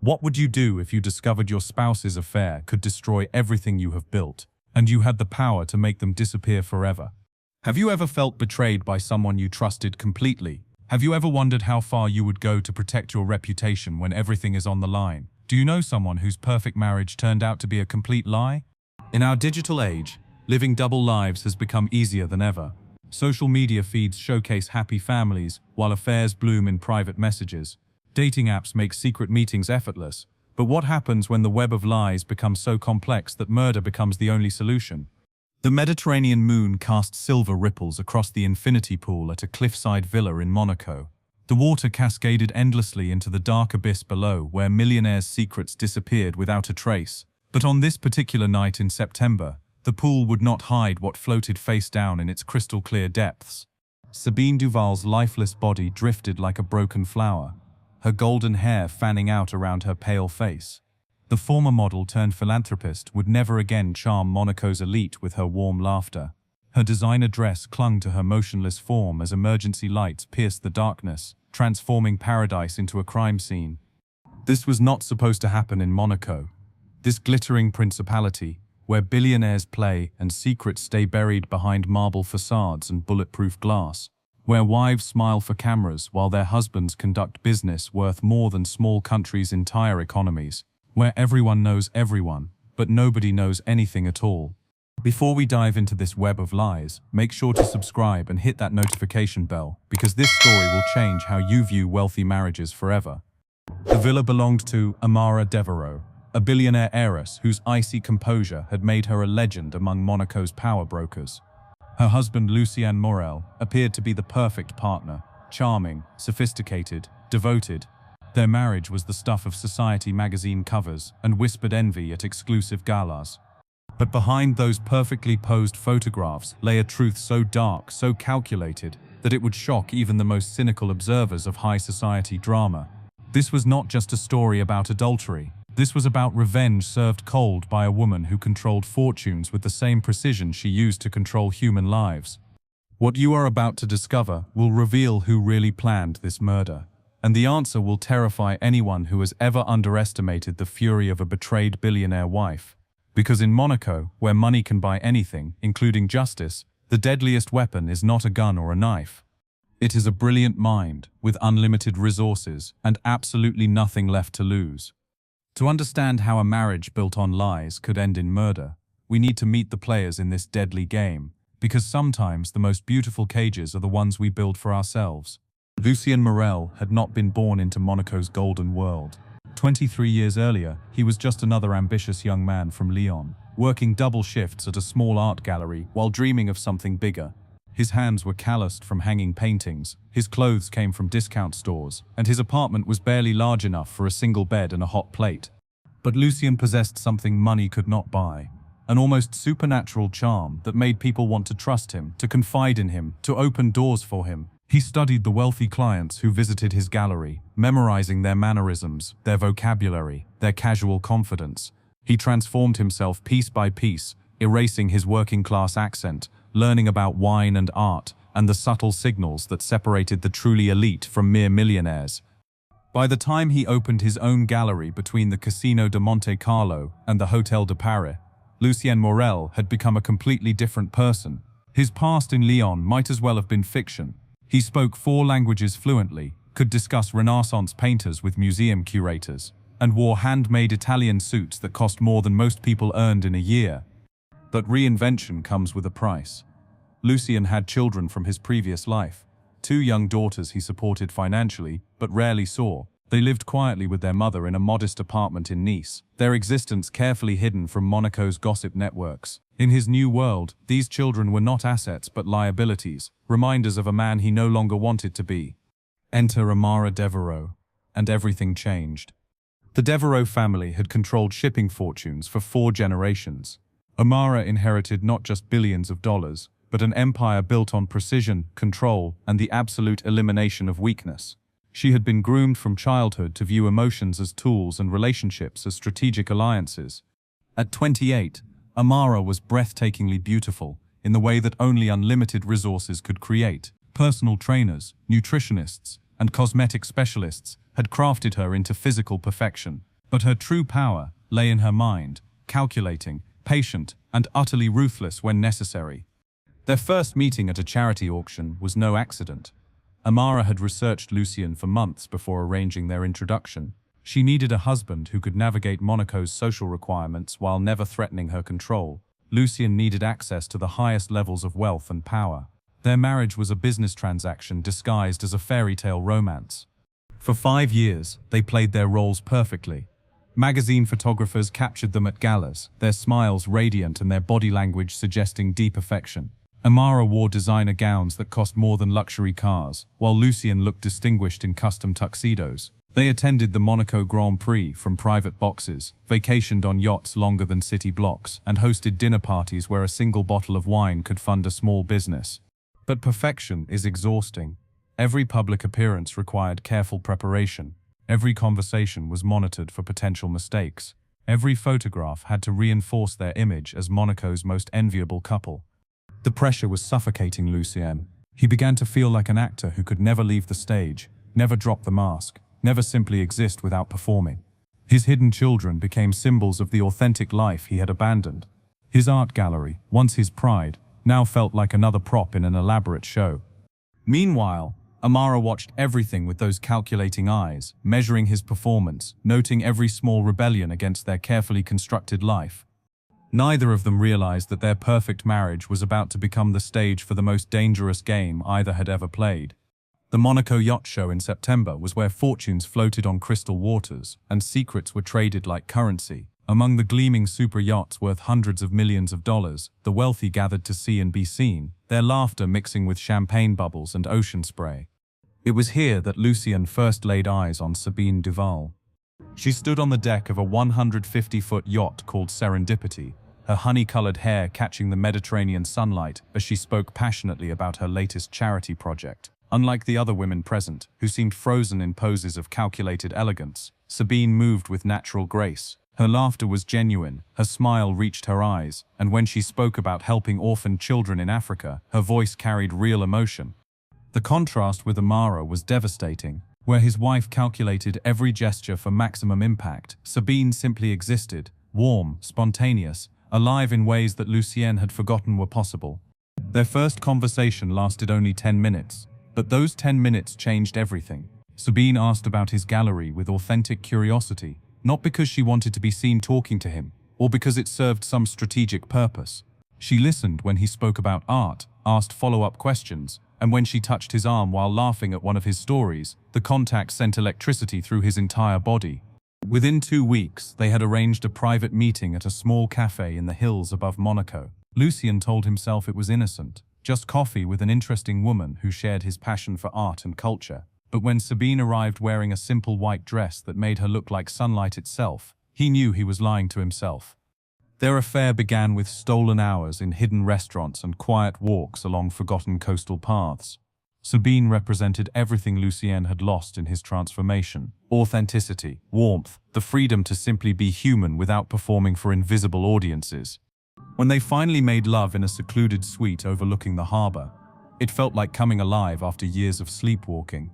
What would you do if you discovered your spouse's affair could destroy everything you have built, and you had the power to make them disappear forever? Have you ever felt betrayed by someone you trusted completely? Have you ever wondered how far you would go to protect your reputation when everything is on the line? Do you know someone whose perfect marriage turned out to be a complete lie? In our digital age, living double lives has become easier than ever. Social media feeds showcase happy families, while affairs bloom in private messages. Dating apps make secret meetings effortless. But what happens when the web of lies becomes so complex that murder becomes the only solution? The Mediterranean moon cast silver ripples across the infinity pool at a cliffside villa in Monaco. The water cascaded endlessly into the dark abyss below, where millionaires' secrets disappeared without a trace. But on this particular night in September, the pool would not hide what floated face down in its crystal-clear depths. Sabine Duval's lifeless body drifted like a broken flower, her golden hair fanning out around her pale face. The former model turned philanthropist would never again charm Monaco's elite with her warm laughter. Her designer dress clung to her motionless form as emergency lights pierced the darkness, transforming paradise into a crime scene. This was not supposed to happen in Monaco. This glittering principality, where billionaires play and secrets stay buried behind marble facades and bulletproof glass, where wives smile for cameras while their husbands conduct business worth more than small countries' entire economies, where everyone knows everyone, but nobody knows anything at all. Before we dive into this web of lies, make sure to subscribe and hit that notification bell, because this story will change how you view wealthy marriages forever. The villa belonged to Amara Devereux, a billionaire heiress whose icy composure had made her a legend among Monaco's power brokers. Her husband Lucien Morel appeared to be the perfect partner, charming, sophisticated, devoted. Their marriage was the stuff of Society magazine covers and whispered envy at exclusive galas. But behind those perfectly posed photographs lay a truth so dark, so calculated, that it would shock even the most cynical observers of high society drama. This was not just a story about adultery. This was about revenge served cold by a woman who controlled fortunes with the same precision she used to control human lives. What you are about to discover will reveal who really planned this murder, and the answer will terrify anyone who has ever underestimated the fury of a betrayed billionaire wife. Because in Monaco, where money can buy anything, including justice, the deadliest weapon is not a gun or a knife. It is a brilliant mind, with unlimited resources and absolutely nothing left to lose. To understand how a marriage built on lies could end in murder, we need to meet the players in this deadly game, because sometimes the most beautiful cages are the ones we build for ourselves. Lucien Morel had not been born into Monaco's golden world. 23 years earlier, he was just another ambitious young man from Lyon, working double shifts at a small art gallery while dreaming of something bigger. His hands were calloused from hanging paintings, his clothes came from discount stores, and his apartment was barely large enough for a single bed and a hot plate. But Lucien possessed something money could not buy, an almost supernatural charm that made people want to trust him, to confide in him, to open doors for him. He studied the wealthy clients who visited his gallery, memorizing their mannerisms, their vocabulary, their casual confidence. He transformed himself piece by piece, erasing his working-class accent, learning about wine and art, and the subtle signals that separated the truly elite from mere millionaires. By the time he opened his own gallery between the Casino de Monte Carlo and the Hôtel de Paris, Lucien Morel had become a completely different person. His past in Lyon might as well have been fiction. He spoke 4 languages fluently, could discuss Renaissance painters with museum curators, and wore handmade Italian suits that cost more than most people earned in a year. But reinvention comes with a price. Lucien had children from his previous life. 2 young daughters he supported financially, but rarely saw. They lived quietly with their mother in a modest apartment in Nice, their existence carefully hidden from Monaco's gossip networks. In his new world, these children were not assets but liabilities, reminders of a man he no longer wanted to be. Enter Amara Devereux, and everything changed. The Devereux family had controlled shipping fortunes for 4 generations. Amara inherited not just billions of dollars, but an empire built on precision, control, and the absolute elimination of weakness. She had been groomed from childhood to view emotions as tools and relationships as strategic alliances. At 28, Amara was breathtakingly beautiful, in the way that only unlimited resources could create. Personal trainers, nutritionists, and cosmetic specialists had crafted her into physical perfection. But her true power lay in her mind, calculating, patient, and utterly ruthless when necessary. Their first meeting at a charity auction was no accident. Amara had researched Lucien for months before arranging their introduction. She needed a husband who could navigate Monaco's social requirements while never threatening her control. Lucien needed access to the highest levels of wealth and power. Their marriage was a business transaction disguised as a fairy tale romance. For 5 years, they played their roles perfectly. Magazine photographers captured them at galas, their smiles radiant and their body language suggesting deep affection. Amara wore designer gowns that cost more than luxury cars, while Lucien looked distinguished in custom tuxedos. They attended the Monaco Grand Prix from private boxes, vacationed on yachts longer than city blocks, and hosted dinner parties where a single bottle of wine could fund a small business. But perfection is exhausting. Every public appearance required careful preparation. Every conversation was monitored for potential mistakes. Every photograph had to reinforce their image as Monaco's most enviable couple. The pressure was suffocating Lucien. He began to feel like an actor who could never leave the stage, never drop the mask, never simply exist without performing. His hidden children became symbols of the authentic life he had abandoned. His art gallery, once his pride, now felt like another prop in an elaborate show. Meanwhile, Amara watched everything with those calculating eyes, measuring his performance, noting every small rebellion against their carefully constructed life. Neither of them realized that their perfect marriage was about to become the stage for the most dangerous game either had ever played. The Monaco Yacht Show in September was where fortunes floated on crystal waters and secrets were traded like currency. Among the gleaming super yachts worth hundreds of millions of dollars, the wealthy gathered to see and be seen, their laughter mixing with champagne bubbles and ocean spray. It was here that Lucien first laid eyes on Sabine Duval. She stood on the deck of a 150-foot yacht called Serendipity, her honey-colored hair catching the Mediterranean sunlight as she spoke passionately about her latest charity project. Unlike the other women present, who seemed frozen in poses of calculated elegance, Sabine moved with natural grace. Her laughter was genuine, her smile reached her eyes, and when she spoke about helping orphaned children in Africa, her voice carried real emotion. The contrast with Amara was devastating. Where his wife calculated every gesture for maximum impact, Sabine simply existed, warm, spontaneous, alive in ways that Lucien had forgotten were possible. Their first conversation lasted only 10 minutes, but those 10 minutes changed everything. Sabine asked about his gallery with authentic curiosity, not because she wanted to be seen talking to him, or because it served some strategic purpose. She listened when he spoke about art, asked follow-up questions, and when she touched his arm while laughing at one of his stories, the contact sent electricity through his entire body. Within 2 weeks, they had arranged a private meeting at a small cafe in the hills above Monaco. Lucien told himself it was innocent, just coffee with an interesting woman who shared his passion for art and culture. But when Sabine arrived wearing a simple white dress that made her look like sunlight itself, he knew he was lying to himself. Their affair began with stolen hours in hidden restaurants and quiet walks along forgotten coastal paths. Sabine represented everything Lucien had lost in his transformation: authenticity, warmth, the freedom to simply be human without performing for invisible audiences. When they finally made love in a secluded suite overlooking the harbor, it felt like coming alive after years of sleepwalking.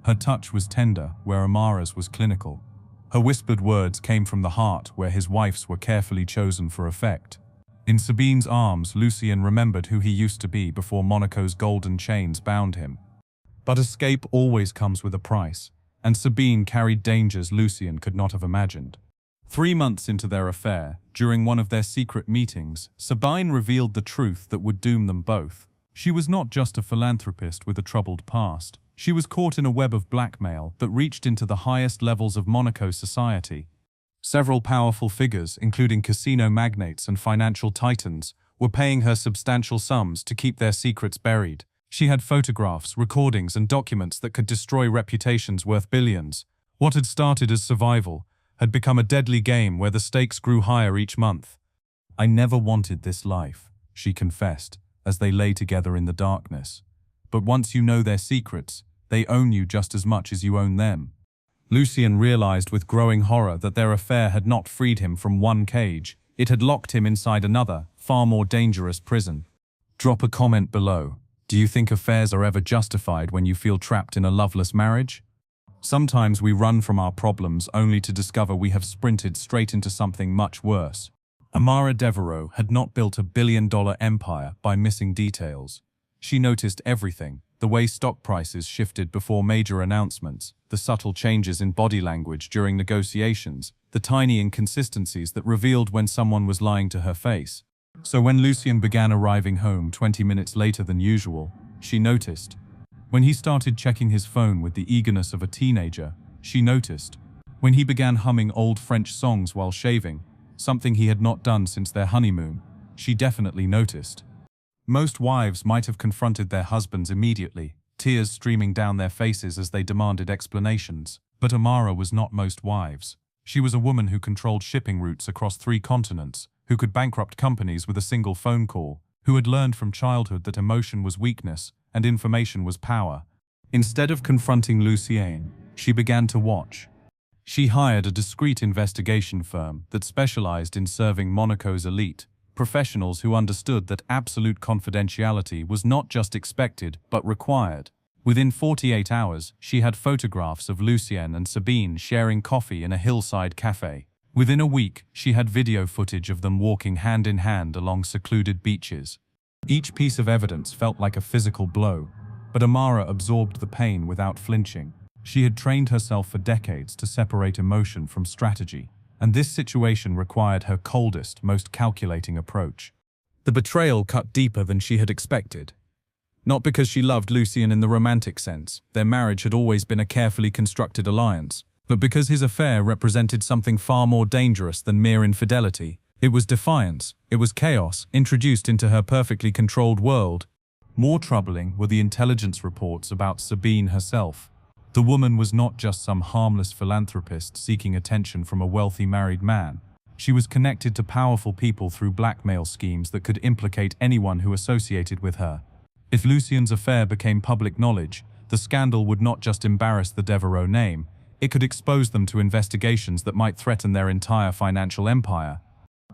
Her touch was tender, where Amara's was clinical. Her whispered words came from the heart, where his wife's were carefully chosen for effect. In Sabine's arms, Lucien remembered who he used to be before Monaco's golden chains bound him. But escape always comes with a price, and Sabine carried dangers Lucien could not have imagined. 3 months into their affair, during one of their secret meetings, Sabine revealed the truth that would doom them both. She was not just a philanthropist with a troubled past. She was caught in a web of blackmail that reached into the highest levels of Monaco society. Several powerful figures, including casino magnates and financial titans, were paying her substantial sums to keep their secrets buried. She had photographs, recordings, and documents that could destroy reputations worth billions. What had started as survival had become a deadly game where the stakes grew higher each month. "I never wanted this life," she confessed, as they lay together in the darkness. "But once you know their secrets, they own you just as much as you own them." Lucien realized with growing horror that their affair had not freed him from one cage, it had locked him inside another, far more dangerous prison. Drop a comment below. Do you think affairs are ever justified when you feel trapped in a loveless marriage? Sometimes we run from our problems only to discover we have sprinted straight into something much worse. Amara Devereaux had not built a billion-dollar empire by missing details. She noticed everything: the way stock prices shifted before major announcements, the subtle changes in body language during negotiations, the tiny inconsistencies that revealed when someone was lying to her face. So when Lucien began arriving home 20 minutes later than usual, she noticed. When he started checking his phone with the eagerness of a teenager, she noticed. When he began humming old French songs while shaving, something he had not done since their honeymoon, she definitely noticed. Most wives might have confronted their husbands immediately, tears streaming down their faces as they demanded explanations. But Amara was not most wives. She was a woman who controlled shipping routes across 3 continents, who could bankrupt companies with a single phone call, who had learned from childhood that emotion was weakness and information was power. Instead of confronting Lucien, she began to watch. She hired a discreet investigation firm that specialized in serving Monaco's elite, professionals who understood that absolute confidentiality was not just expected but required. Within 48 hours, she had photographs of Lucien and Sabine sharing coffee in a hillside cafe. Within a week, she had video footage of them walking hand in hand along secluded beaches. Each piece of evidence felt like a physical blow, but Amara absorbed the pain without flinching. She had trained herself for decades to separate emotion from strategy, and this situation required her coldest, most calculating approach. The betrayal cut deeper than she had expected. Not because she loved Lucien in the romantic sense, their marriage had always been a carefully constructed alliance, but because his affair represented something far more dangerous than mere infidelity. It was defiance, it was chaos, introduced into her perfectly controlled world. More troubling were the intelligence reports about Sabine herself. The woman was not just some harmless philanthropist seeking attention from a wealthy married man. She was connected to powerful people through blackmail schemes that could implicate anyone who associated with her. If Lucien's affair became public knowledge, the scandal would not just embarrass the Devereaux name, it could expose them to investigations that might threaten their entire financial empire.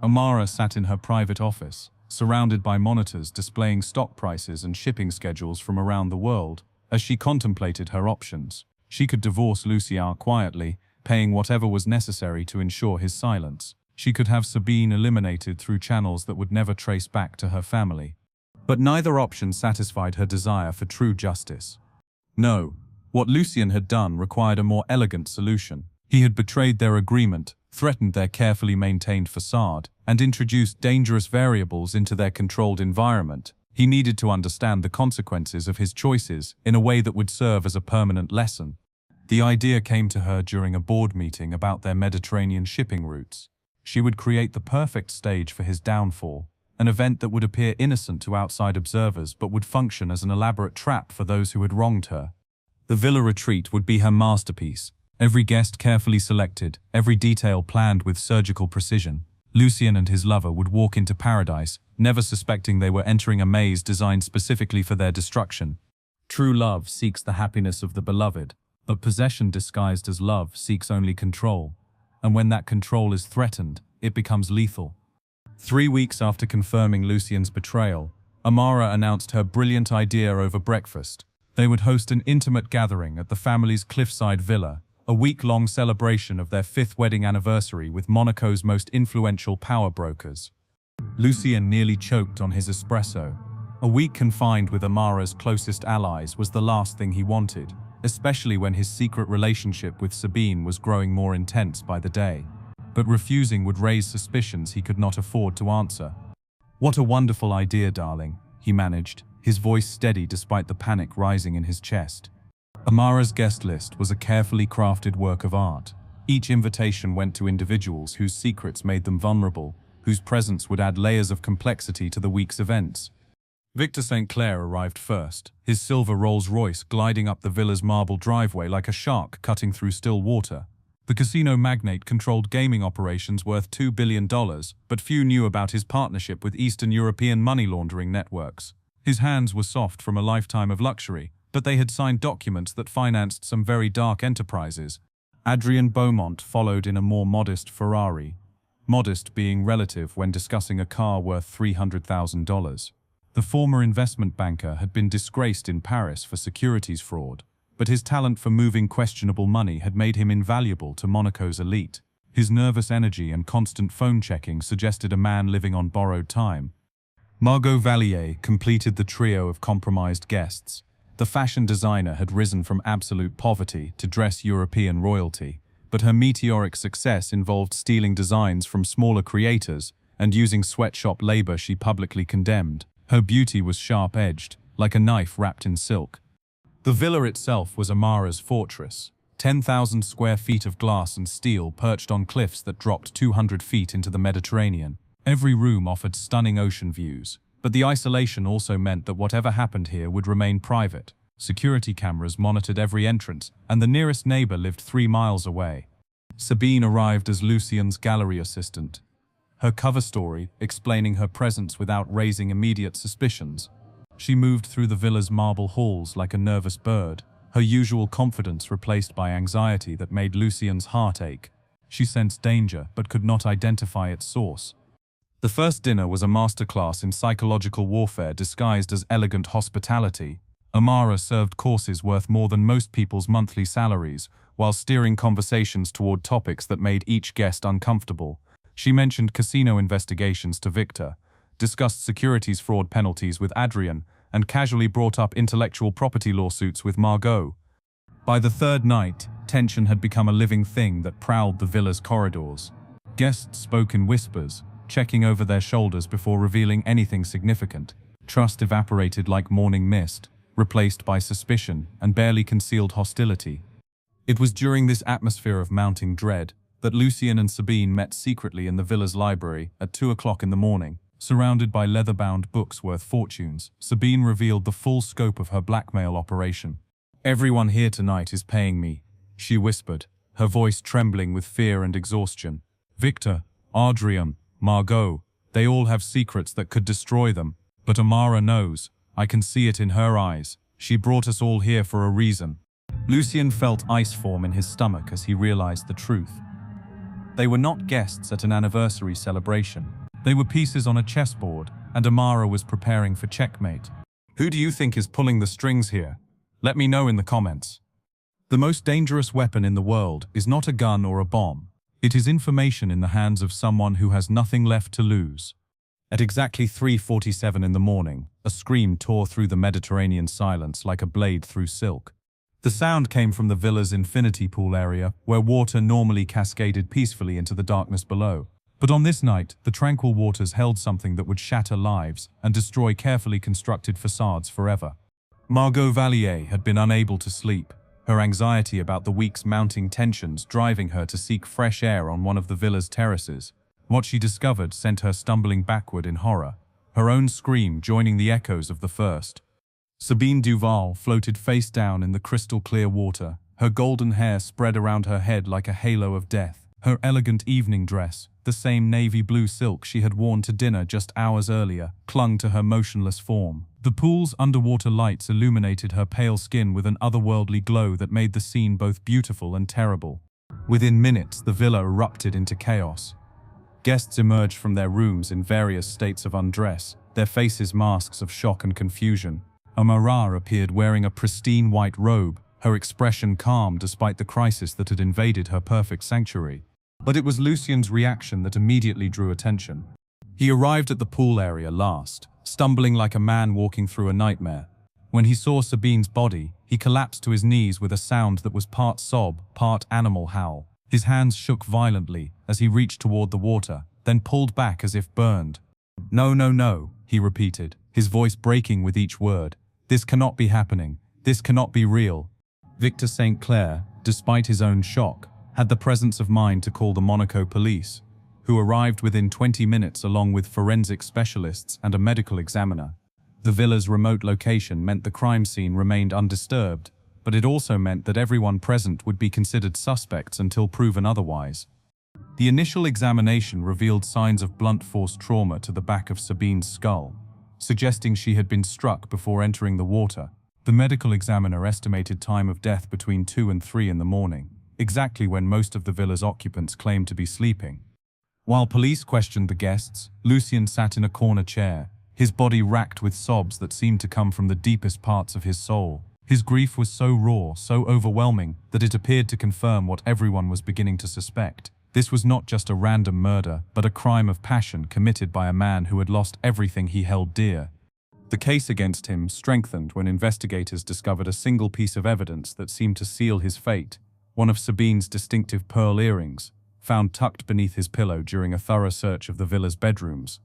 Amara sat in her private office, surrounded by monitors displaying stock prices and shipping schedules from around the world. As she contemplated her options, she could divorce Lucien quietly, paying whatever was necessary to ensure his silence. She could have Sabine eliminated through channels that would never trace back to her family. But neither option satisfied her desire for true justice. No, what Lucien had done required a more elegant solution. He had betrayed their agreement, threatened their carefully maintained facade, and introduced dangerous variables into their controlled environment. He needed to understand the consequences of his choices in a way that would serve as a permanent lesson. The idea came to her during a board meeting about their Mediterranean shipping routes. She would create the perfect stage for his downfall, an event that would appear innocent to outside observers but would function as an elaborate trap for those who had wronged her. The villa retreat would be her masterpiece, every guest carefully selected, every detail planned with surgical precision. Lucien and his lover would walk into paradise, never suspecting they were entering a maze designed specifically for their destruction. True love seeks the happiness of the beloved, but possession disguised as love seeks only control. And when that control is threatened, it becomes lethal. 3 weeks after confirming Lucien's betrayal, Amara announced her brilliant idea over breakfast. They would host an intimate gathering at the family's cliffside villa, a week-long celebration of their 5th wedding anniversary with Monaco's most influential power brokers. Lucien nearly choked on his espresso. A week confined with Amara's closest allies was the last thing he wanted, especially when his secret relationship with Sabine was growing more intense by the day. But refusing would raise suspicions he could not afford to answer. "What a wonderful idea, darling," he managed, his voice steady despite the panic rising in his chest. Amara's guest list was a carefully crafted work of art. Each invitation went to individuals whose secrets made them vulnerable, whose presence would add layers of complexity to the week's events. Victor St. Clair arrived first, his silver Rolls-Royce gliding up the villa's marble driveway like a shark cutting through still water. The casino magnate controlled gaming operations worth $2 billion, but few knew about his partnership with Eastern European money laundering networks. His hands were soft from a lifetime of luxury, but they had signed documents that financed some very dark enterprises. Adrien Beaumont followed in a more modest Ferrari, modest being relative when discussing a car worth $300,000. The former investment banker had been disgraced in Paris for securities fraud, but his talent for moving questionable money had made him invaluable to Monaco's elite. His nervous energy and constant phone checking suggested a man living on borrowed time. Margot Valier completed the trio of compromised guests. The fashion designer had risen from absolute poverty to dress European royalty, but her meteoric success involved stealing designs from smaller creators and using sweatshop labor she publicly condemned. Her beauty was sharp-edged, like a knife wrapped in silk. The villa itself was Amara's fortress. 10,000 square feet of glass and steel perched on cliffs that dropped 200 feet into the Mediterranean. Every room offered stunning ocean views, but the isolation also meant that whatever happened here would remain private. Security cameras monitored every entrance, and the nearest neighbor lived 3 miles away. Sabine arrived as Lucien's gallery assistant. Her cover story, explaining her presence without raising immediate suspicions. She moved through the villa's marble halls like a nervous bird, her usual confidence replaced by anxiety that made Lucien's heart ache. She sensed danger, but could not identify its source. The first dinner was a masterclass in psychological warfare disguised as elegant hospitality. Amara served courses worth more than most people's monthly salaries, while steering conversations toward topics that made each guest uncomfortable. She mentioned casino investigations to Victor, discussed securities fraud penalties with Adrian, and casually brought up intellectual property lawsuits with Margot. By the third night, tension had become a living thing that prowled the villa's corridors. Guests spoke in whispers, checking over their shoulders before revealing anything significant. Trust evaporated like morning mist, replaced by suspicion and barely concealed hostility. It was during this atmosphere of mounting dread that Lucien and Sabine met secretly in the villa's library at 2 o'clock in the morning. Surrounded by leather-bound books worth fortunes, Sabine revealed the full scope of her blackmail operation. "Everyone here tonight is paying me," she whispered, her voice trembling with fear and exhaustion. "Victor, Adrian, Margot, they all have secrets that could destroy them. But Amara knows. I can see it in her eyes. She brought us all here for a reason." Lucien felt ice form in his stomach as he realized the truth. They were not guests at an anniversary celebration. They were pieces on a chessboard, and Amara was preparing for checkmate. "Who do you think is pulling the strings here? Let me know in the comments." The most dangerous weapon in the world is not a gun or a bomb. It is information in the hands of someone who has nothing left to lose. At exactly 3:47 in the morning, a scream tore through the Mediterranean silence like a blade through silk. The sound came from the villa's infinity pool area, where water normally cascaded peacefully into the darkness below. But on this night, the tranquil waters held something that would shatter lives and destroy carefully constructed facades forever. Margot Valier had been unable to sleep, her anxiety about the week's mounting tensions driving her to seek fresh air on one of the villa's terraces. What she discovered sent her stumbling backward in horror, her own scream joining the echoes of the first. Sabine Duval floated face down in the crystal-clear water, her golden hair spread around her head like a halo of death. Her elegant evening dress, the same navy blue silk she had worn to dinner just hours earlier, clung to her motionless form. The pool's underwater lights illuminated her pale skin with an otherworldly glow that made the scene both beautiful and terrible. Within minutes, the villa erupted into chaos. Guests emerged from their rooms in various states of undress, their faces masks of shock and confusion. Amara appeared wearing a pristine white robe, her expression calm despite the crisis that had invaded her perfect sanctuary. But it was Lucien's reaction that immediately drew attention. He arrived at the pool area last, stumbling like a man walking through a nightmare. When he saw Sabine's body, he collapsed to his knees with a sound that was part sob, part animal howl. His hands shook violently as he reached toward the water, then pulled back as if burned. "No, no, no," he repeated, his voice breaking with each word. "This cannot be happening. This cannot be real." Victor St. Clair, despite his own shock, had the presence of mind to call the Monaco police, who arrived within 20 minutes along with forensic specialists and a medical examiner. The villa's remote location meant the crime scene remained undisturbed, but it also meant that everyone present would be considered suspects until proven otherwise. The initial examination revealed signs of blunt force trauma to the back of Sabine's skull, suggesting she had been struck before entering the water. The medical examiner estimated time of death between 2 and 3 in the morning, exactly when most of the villa's occupants claimed to be sleeping. While police questioned the guests, Lucien sat in a corner chair, his body racked with sobs that seemed to come from the deepest parts of his soul. His grief was so raw, so overwhelming, that it appeared to confirm what everyone was beginning to suspect. This was not just a random murder, but a crime of passion committed by a man who had lost everything he held dear. The case against him strengthened when investigators discovered a single piece of evidence that seemed to seal his fate, one of Sabine's distinctive pearl earrings, found tucked beneath his pillow during a thorough search of the villa's bedrooms.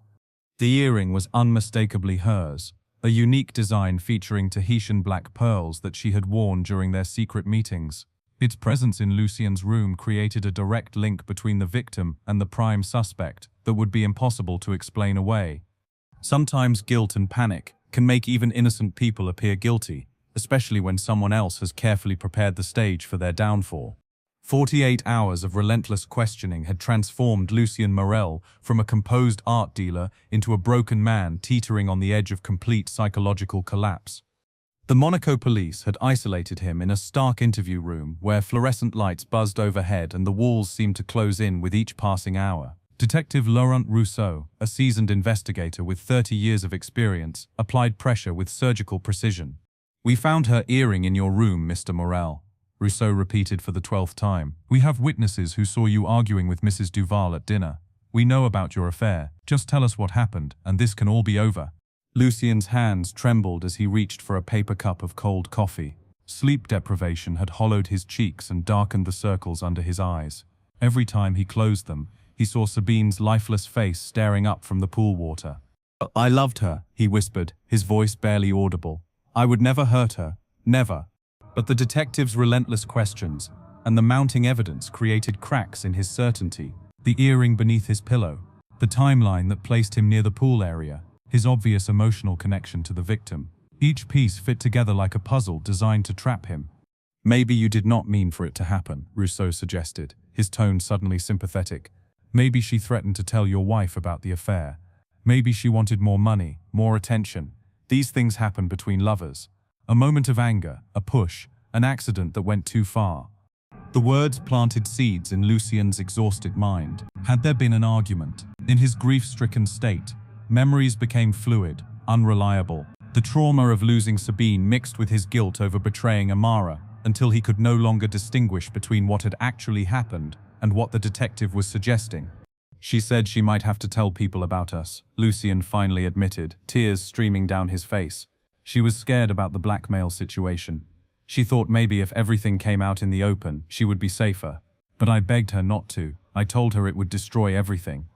The earring was unmistakably hers, a unique design featuring Tahitian black pearls that she had worn during their secret meetings. Its presence in Lucien's room created a direct link between the victim and the prime suspect that would be impossible to explain away. Sometimes guilt and panic can make even innocent people appear guilty, especially when someone else has carefully prepared the stage for their downfall. 48 hours of relentless questioning had transformed Lucien Morel from a composed art dealer into a broken man teetering on the edge of complete psychological collapse. The Monaco police had isolated him in a stark interview room where fluorescent lights buzzed overhead and the walls seemed to close in with each passing hour. Detective Laurent Rousseau, a seasoned investigator with 30 years of experience, applied pressure with surgical precision. "We found her earring in your room, Mr. Morel," Rousseau repeated for the 12th time. "We have witnesses who saw you arguing with Mrs. Duval at dinner. We know about your affair. Just tell us what happened, and this can all be over." Lucien's hands trembled as he reached for a paper cup of cold coffee. Sleep deprivation had hollowed his cheeks and darkened the circles under his eyes. Every time he closed them, he saw Sabine's lifeless face staring up from the pool water. "I loved her," he whispered, his voice barely audible. "I would never hurt her. Never." But the detective's relentless questions and the mounting evidence created cracks in his certainty. The earring beneath his pillow, the timeline that placed him near the pool area, his obvious emotional connection to the victim. Each piece fit together like a puzzle designed to trap him. "Maybe you did not mean for it to happen," Rousseau suggested, his tone suddenly sympathetic. "Maybe she threatened to tell your wife about the affair. Maybe she wanted more money, more attention. These things happen between lovers. A moment of anger, a push, an accident that went too far." The words planted seeds in Lucien's exhausted mind. Had there been an argument? In his grief-stricken state, memories became fluid, unreliable. The trauma of losing Sabine mixed with his guilt over betraying Amara, until he could no longer distinguish between what had actually happened and what the detective was suggesting. "She said she might have to tell people about us," Lucien finally admitted, tears streaming down his face. "She was scared about the blackmail situation. She thought maybe if everything came out in the open, she would be safer. But I begged her not to. I told her it would destroy everything."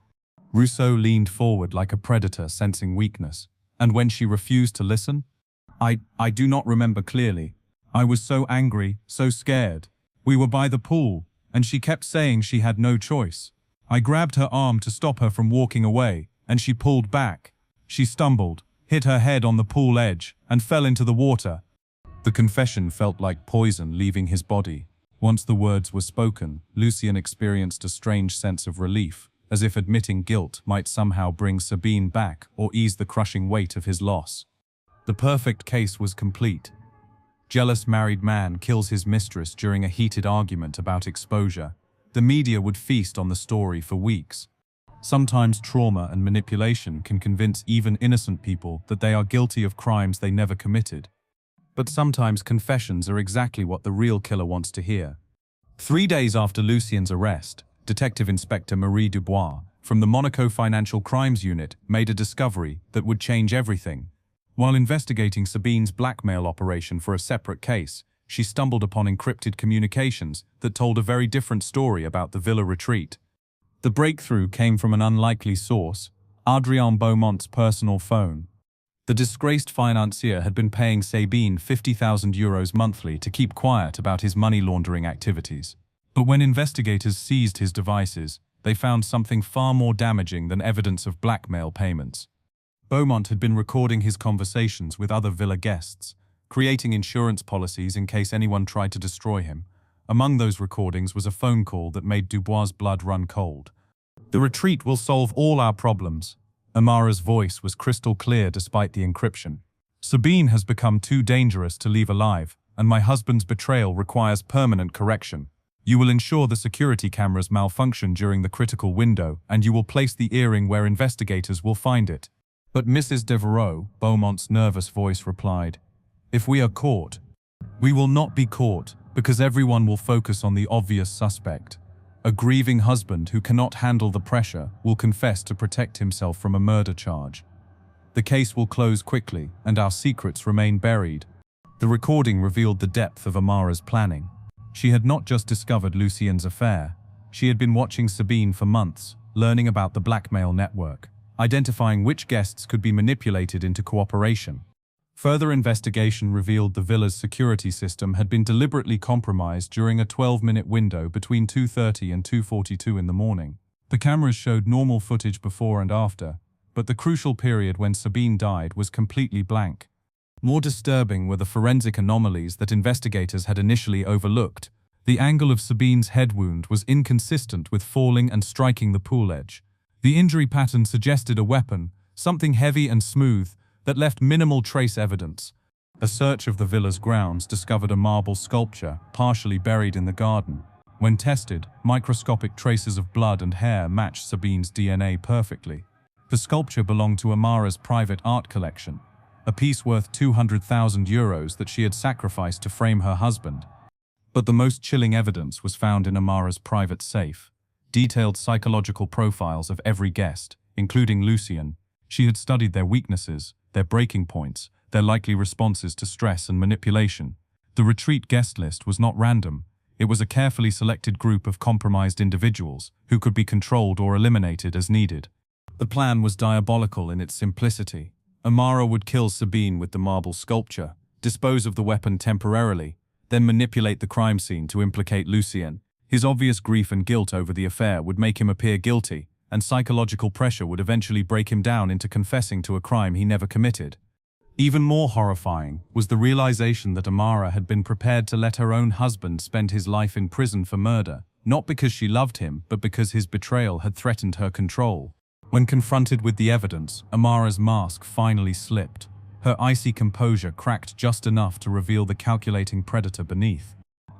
Rousseau leaned forward like a predator sensing weakness. "And when she refused to listen?" I do not remember clearly. I was so angry, so scared. We were by the pool, and she kept saying she had no choice. I grabbed her arm to stop her from walking away, and she pulled back. She stumbled, hit her head on the pool edge, and fell into the water." The confession felt like poison leaving his body. Once the words were spoken, Lucien experienced a strange sense of relief, as if admitting guilt might somehow bring Sabine back or ease the crushing weight of his loss. The perfect case was complete. Jealous married man kills his mistress during a heated argument about exposure. The media would feast on the story for weeks. Sometimes trauma and manipulation can convince even innocent people that they are guilty of crimes they never committed. But sometimes confessions are exactly what the real killer wants to hear. 3 days after Lucien's arrest, Detective Inspector Marie Dubois, from the Monaco Financial Crimes Unit, made a discovery that would change everything. While investigating Sabine's blackmail operation for a separate case, she stumbled upon encrypted communications that told a very different story about the villa retreat. The breakthrough came from an unlikely source, Adrien Beaumont's personal phone. The disgraced financier had been paying Sabine €50,000 monthly to keep quiet about his money laundering activities. But when investigators seized his devices, they found something far more damaging than evidence of blackmail payments. Beaumont had been recording his conversations with other villa guests, creating insurance policies in case anyone tried to destroy him. Among those recordings was a phone call that made Dubois' blood run cold. "The retreat will solve all our problems." Amara's voice was crystal clear despite the encryption. "Sabine has become too dangerous to leave alive, and my husband's betrayal requires permanent correction. You will ensure the security cameras malfunction during the critical window, and you will place the earring where investigators will find it." "But Mrs. Devereaux," Beaumont's nervous voice replied, "if we are caught, We will not be caught because everyone will focus on the obvious suspect. A grieving husband who cannot handle the pressure will confess to protect himself from a murder charge. The case will close quickly and our secrets remain buried. The recording revealed the depth of Amara's planning. She had not just discovered Lucien's affair. She had been watching Sabine for months, learning about the blackmail network, identifying which guests could be manipulated into cooperation. Further investigation revealed the villa's security system had been deliberately compromised during a 12-minute window between 2:30 and 2:42 in the morning. The cameras showed normal footage before and after, but the crucial period when Sabine died was completely blank. More disturbing were the forensic anomalies that investigators had initially overlooked. The angle of Sabine's head wound was inconsistent with falling and striking the pool edge. The injury pattern suggested a weapon, something heavy and smooth, that left minimal trace evidence. A search of the villa's grounds discovered a marble sculpture partially buried in the garden. When tested, microscopic traces of blood and hair matched Sabine's DNA perfectly. The sculpture belonged to Amara's private art collection, a piece worth €200,000 that she had sacrificed to frame her husband. But the most chilling evidence was found in Amara's private safe. Detailed psychological profiles of every guest, including Lucien. She had studied their weaknesses, their breaking points, their likely responses to stress and manipulation. The retreat guest list was not random. It was a carefully selected group of compromised individuals who could be controlled or eliminated as needed. The plan was diabolical in its simplicity. Amara would kill Sabine with the marble sculpture, dispose of the weapon temporarily, then manipulate the crime scene to implicate Lucien. His obvious grief and guilt over the affair would make him appear guilty, and psychological pressure would eventually break him down into confessing to a crime he never committed. Even more horrifying was the realization that Amara had been prepared to let her own husband spend his life in prison for murder, not because she loved him, but because his betrayal had threatened her control. When confronted with the evidence, Amara's mask finally slipped. Her icy composure cracked just enough to reveal the calculating predator beneath.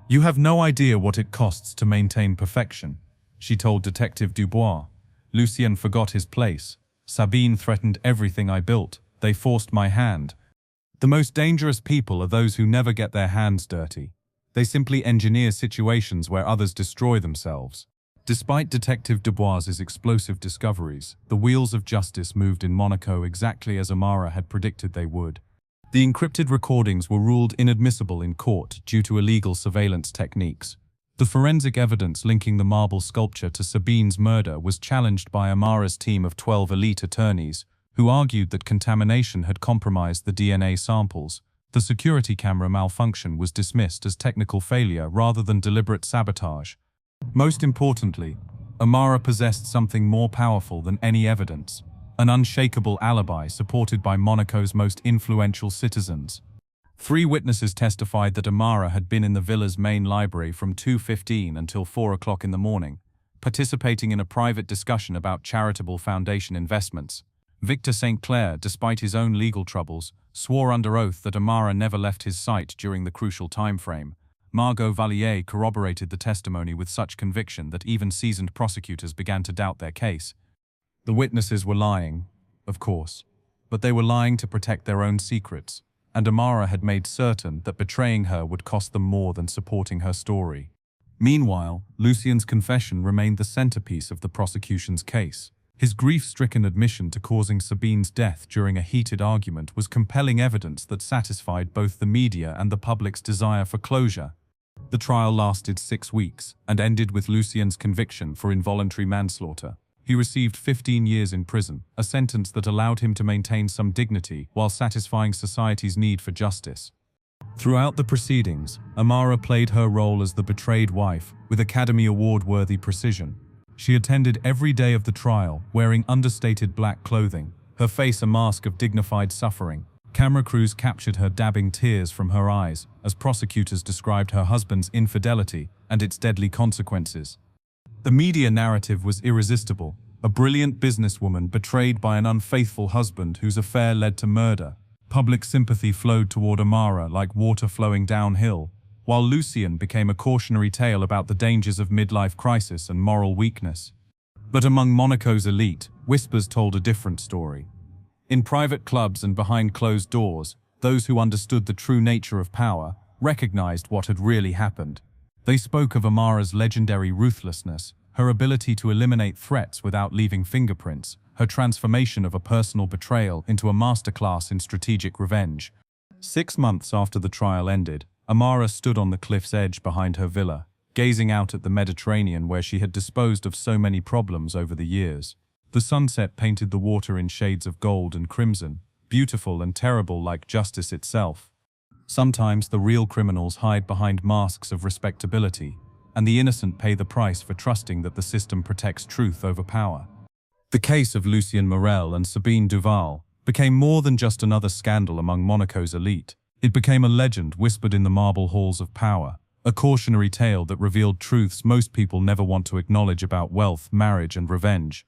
"You have no idea what it costs to maintain perfection," she told Detective Dubois. "Lucien forgot his place. Sabine threatened everything I built. They forced my hand. The most dangerous people are those who never get their hands dirty. They simply engineer situations where others destroy themselves." Despite Detective Dubois's explosive discoveries, the wheels of justice moved in Monaco exactly as Amara had predicted they would. The encrypted recordings were ruled inadmissible in court due to illegal surveillance techniques. The forensic evidence linking the marble sculpture to Sabine's murder was challenged by Amara's team of 12 elite attorneys, who argued that contamination had compromised the DNA samples. The security camera malfunction was dismissed as technical failure rather than deliberate sabotage. Most importantly, Amara possessed something more powerful than any evidence, an unshakable alibi supported by Monaco's most influential citizens. 3 witnesses testified that Amara had been in the villa's main library from 2:15 until 4 o'clock in the morning, participating in a private discussion about charitable foundation investments. Victor St. Clair, despite his own legal troubles, swore under oath that Amara never left his sight during the crucial time frame. Margot Vallier corroborated the testimony with such conviction that even seasoned prosecutors began to doubt their case. The witnesses were lying, of course, but they were lying to protect their own secrets, and Amara had made certain that betraying her would cost them more than supporting her story. Meanwhile, Lucien's confession remained the centerpiece of the prosecution's case. His grief-stricken admission to causing Sabine's death during a heated argument was compelling evidence that satisfied both the media and the public's desire for closure. The trial lasted 6 weeks and ended with Lucien's conviction for involuntary manslaughter. He received 15 years in prison, a sentence that allowed him to maintain some dignity while satisfying society's need for justice. Throughout the proceedings, Amara played her role as the betrayed wife with Academy Award-worthy precision. She attended every day of the trial, wearing understated black clothing, her face a mask of dignified suffering. Camera crews captured her dabbing tears from her eyes as prosecutors described her husband's infidelity and its deadly consequences. The media narrative was irresistible, a brilliant businesswoman betrayed by an unfaithful husband whose affair led to murder. Public sympathy flowed toward Amara like water flowing downhill, while Lucien became a cautionary tale about the dangers of midlife crisis and moral weakness. But among Monaco's elite, whispers told a different story. In private clubs and behind closed doors, those who understood the true nature of power recognized what had really happened. They spoke of Amara's legendary ruthlessness, her ability to eliminate threats without leaving fingerprints, her transformation of a personal betrayal into a masterclass in strategic revenge. 6 months after the trial ended, Amara stood on the cliff's edge behind her villa, gazing out at the Mediterranean where she had disposed of so many problems over the years. The sunset painted the water in shades of gold and crimson, beautiful and terrible like justice itself. Sometimes the real criminals hide behind masks of respectability, and the innocent pay the price for trusting that the system protects truth over power. The case of Lucien Morel and Sabine Duval became more than just another scandal among Monaco's elite. It became a legend whispered in the marble halls of power, a cautionary tale that revealed truths most people never want to acknowledge about wealth, marriage, and revenge.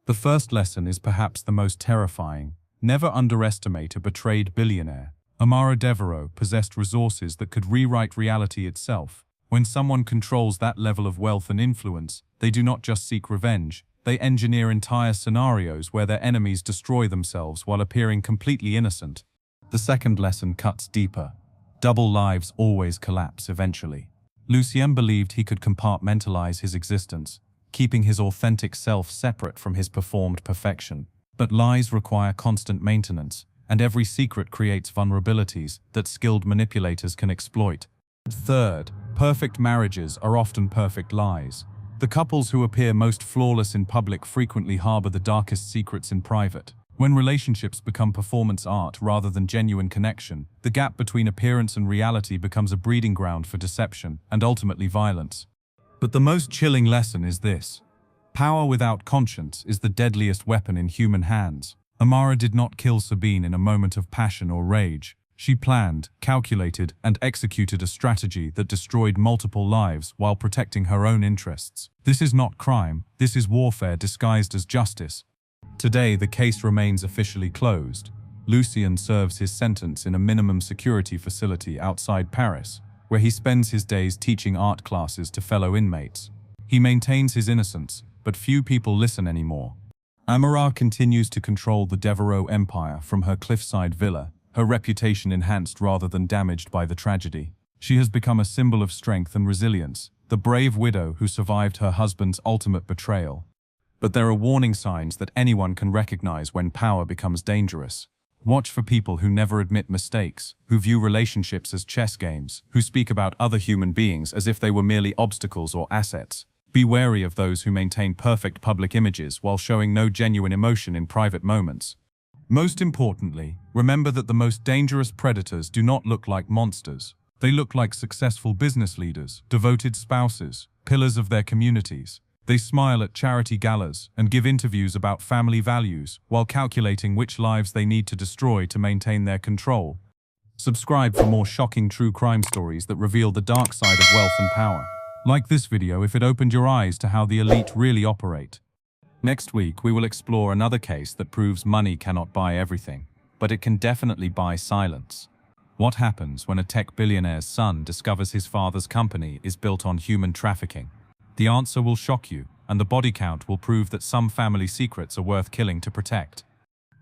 The first lesson is perhaps the most terrifying. Never underestimate a betrayed billionaire. Amara Devereaux possessed resources that could rewrite reality itself. When someone controls that level of wealth and influence, they do not just seek revenge, they engineer entire scenarios where their enemies destroy themselves while appearing completely innocent. The second lesson cuts deeper. Double lives always collapse eventually. Lucien believed he could compartmentalize his existence, keeping his authentic self separate from his performed perfection. But lies require constant maintenance, and every secret creates vulnerabilities that skilled manipulators can exploit. Third, perfect marriages are often perfect lies. The couples who appear most flawless in public frequently harbor the darkest secrets in private. When relationships become performance art rather than genuine connection, the gap between appearance and reality becomes a breeding ground for deception and ultimately violence. But the most chilling lesson is this: power without conscience is the deadliest weapon in human hands. Amara did not kill Sabine in a moment of passion or rage. She planned, calculated, and executed a strategy that destroyed multiple lives while protecting her own interests. This is not crime, this is warfare disguised as justice. Today, the case remains officially closed. Lucien serves his sentence in a minimum security facility outside Paris, where he spends his days teaching art classes to fellow inmates. He maintains his innocence, but few people listen anymore. Amara continues to control the Devereaux empire from her cliffside villa, her reputation enhanced rather than damaged by the tragedy. She has become a symbol of strength and resilience, the brave widow who survived her husband's ultimate betrayal. But there are warning signs that anyone can recognize when power becomes dangerous. Watch for people who never admit mistakes, who view relationships as chess games, who speak about other human beings as if they were merely obstacles or assets. Be wary of those who maintain perfect public images while showing no genuine emotion in private moments. Most importantly, remember that the most dangerous predators do not look like monsters. They look like successful business leaders, devoted spouses, pillars of their communities. They smile at charity galas and give interviews about family values while calculating which lives they need to destroy to maintain their control. Subscribe for more shocking true crime stories that reveal the dark side of wealth and power. Like this video if it opened your eyes to how the elite really operate. Next week, we will explore another case that proves money cannot buy everything, but it can definitely buy silence. What happens when a tech billionaire's son discovers his father's company is built on human trafficking? The answer will shock you, and the body count will prove that some family secrets are worth killing to protect.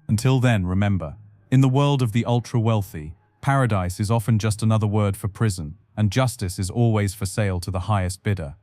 Until then, remember, in the world of the ultra-wealthy, paradise is often just another word for prison, and justice is always for sale to the highest bidder.